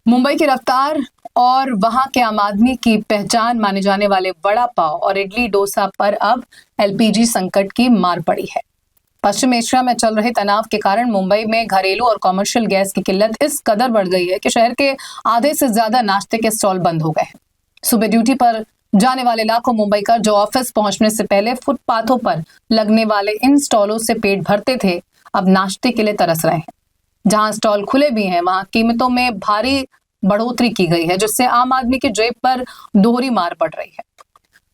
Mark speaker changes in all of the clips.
Speaker 1: मुंबई की रफ्तार और वहां के आम आदमी की पहचान माने जाने वाले वड़ा पाव और इडली डोसा पर अब एलपीजी संकट की मार पड़ी है। पश्चिम एशिया में चल रहे तनाव के कारण मुंबई में घरेलू और कॉमर्शियल गैस की किल्लत इस कदर बढ़ गई है कि शहर के आधे से ज्यादा नाश्ते के स्टॉल बंद हो गए हैं। सुबह ड्यूटी पर जाने वाले लाखों मुंबईकर जो ऑफिस पहुंचने से पहले फुटपाथों पर लगने वाले इन स्टॉलों से पेट भरते थे, अब नाश्ते के लिए तरस रहे हैं। जहां स्टॉल खुले भी हैं, वहां कीमतों में भारी बढ़ोतरी की गई है, जिससे आम आदमी की जेब पर दोहरी मार पड़ रही है।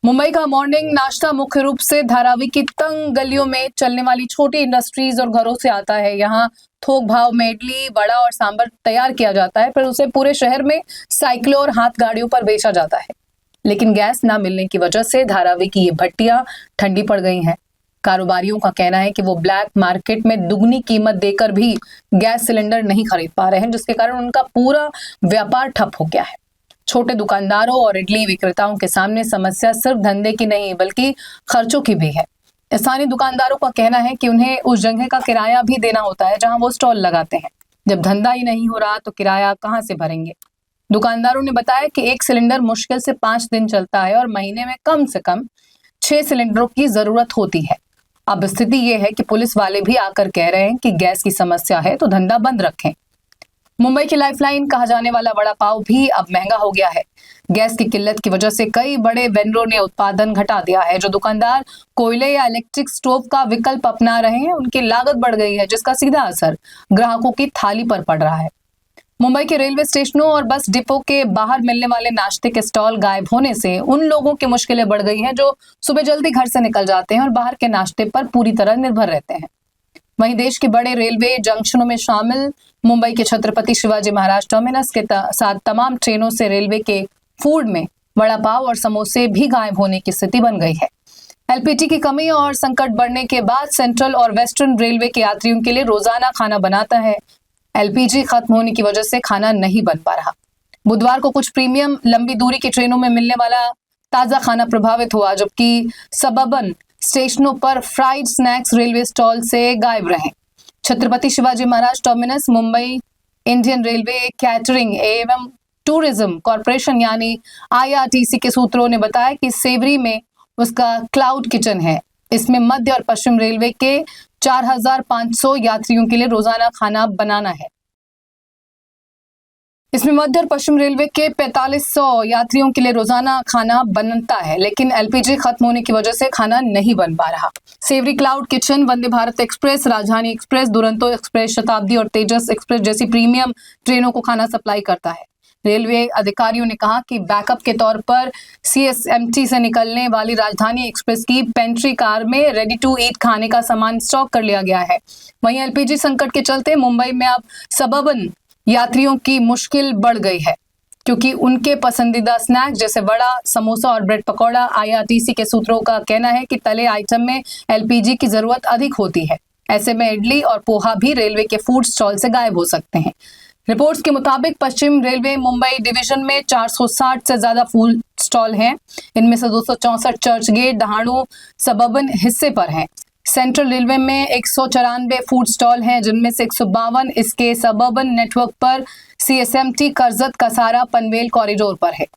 Speaker 1: मुंबई का मॉर्निंग नाश्ता मुख्य रूप से धारावी की तंग गलियों में चलने वाली छोटी इंडस्ट्रीज और घरों से आता है। यहाँ थोक भाव में इडली, वड़ा और सांभर तैयार किया जाता है, फिर उसे पूरे शहर में साइकिलों और हाथ गाड़ियों पर बेचा जाता है। लेकिन गैस ना मिलने की वजह से धारावी की ये भट्टियां ठंडी पड़ गई हैं। कारोबारियों का कहना है कि वो ब्लैक मार्केट में दुगनी कीमत देकर भी गैस सिलेंडर नहीं खरीद पा रहे हैं, जिसके कारण उनका पूरा व्यापार ठप हो गया है। छोटे दुकानदारों और इडली विक्रेताओं के सामने समस्या सिर्फ धंधे की नहीं बल्कि खर्चों की भी है। स्थानीय दुकानदारों का कहना है कि उन्हें उस जगह का किराया भी देना होता है जहां वो स्टॉल लगाते हैं। जब धंधा ही नहीं हो रहा तो किराया कहां से भरेंगे। दुकानदारों ने बताया कि एक सिलेंडर मुश्किल से 5 दिन चलता है और महीने में कम से कम 6 सिलेंडरों की जरूरत होती है। अब स्थिति ये है कि पुलिस वाले भी आकर कह रहे हैं कि गैस की समस्या है तो धंधा बंद रखें। मुंबई की लाइफलाइन कहा जाने वाला वड़ा पाव भी अब महंगा हो गया है। गैस की किल्लत की वजह से कई बड़े वेंडरों ने उत्पादन घटा दिया है। जो दुकानदार कोयले या इलेक्ट्रिक स्टोव का विकल्प अपना रहे हैं, उनकी लागत बढ़ गई है, जिसका सीधा असर ग्राहकों की थाली पर पड़ रहा है। मुंबई के रेलवे स्टेशनों और बस डिपो के बाहर मिलने वाले नाश्ते के स्टॉल गायब होने से उन लोगों की मुश्किलें बढ़ गई हैं जो सुबह जल्दी घर से निकल जाते हैं और बाहर के नाश्ते पर पूरी तरह निर्भर रहते हैं। वहीं देश के बड़े रेलवे जंक्शनों में शामिल मुंबई के छत्रपति शिवाजी महाराज टर्मिनस के साथ तमाम ट्रेनों से रेलवे के फूड में वड़ा पाव और समोसे भी गायब होने की स्थिति बन गई है। एलपीजी की कमी और संकट बढ़ने के बाद सेंट्रल और वेस्टर्न रेलवे के यात्रियों के लिए रोजाना खाना बनाता है। एलपीजी खत्म होने की वजह से खाना नहीं बन पा रहा। बुधवार को कुछ प्रीमियम लंबी दूरी की ट्रेनों में मिलने वाला ताजा खाना प्रभावित हुआ, जबकि सबअर्बन स्टेशनों पर फ्राइड स्नैक्स रेलवे स्टॉल से गायब रहे। Chhatrapati Shivaji Maharaj terminus Mumbai Indian railway catering एवं टूरिज्म कॉरपोरेशन यानी IRTC के सूत्रों ने बताया कि सेवरी में उसका क्लाउड किचन है। इसमें मध्य और पश्चिम रेलवे के 4500 यात्रियों के लिए रोजाना खाना बनाना है। इसमें मध्य और पश्चिम रेलवे के 4500 यात्रियों के लिए रोजाना खाना बनता है, लेकिन एलपीजी खत्म होने की वजह से खाना नहीं बन पा रहा। Sewri cloud kitchen Vande Bharat express, राजधानी एक्सप्रेस, दुरंतो एक्सप्रेस, शताब्दी और तेजस एक्सप्रेस जैसी प्रीमियम ट्रेनों को खाना सप्लाई करता है। रेलवे अधिकारियों ने कहा कि बैकअप के तौर पर CSMT से निकलने वाली राजधानी एक्सप्रेस की पेंट्री कार में रेडी टू ईट खाने का सामान स्टॉक कर लिया गया है। वहीं एलपीजी संकट के चलते मुंबई में अब सबअर्बन यात्रियों की मुश्किल बढ़ गई है, क्योंकि उनके पसंदीदा स्नैक्स जैसे वड़ा, समोसा और ब्रेड पकौड़ा, IRTC के सूत्रों का कहना है कि तले आइटम में एलपीजी की जरूरत अधिक होती है। ऐसे में इडली और पोहा भी रेलवे के फूड स्टॉल से गायब हो सकते हैं। रिपोर्ट्स के मुताबिक पश्चिम रेलवे मुंबई डिवीजन में 460 से ज्यादा फूड स्टॉल हैं। इनमें से 264 चर्च गेट, दहाड़ू, सबअर्बन हिस्से पर हैं। सेंट्रल रेलवे में 194 फूड स्टॉल हैं, जिनमें से 152 इसके सबअर्बन नेटवर्क पर CSMT कर्जत, कसारा, पनवेल कॉरिडोर पर है।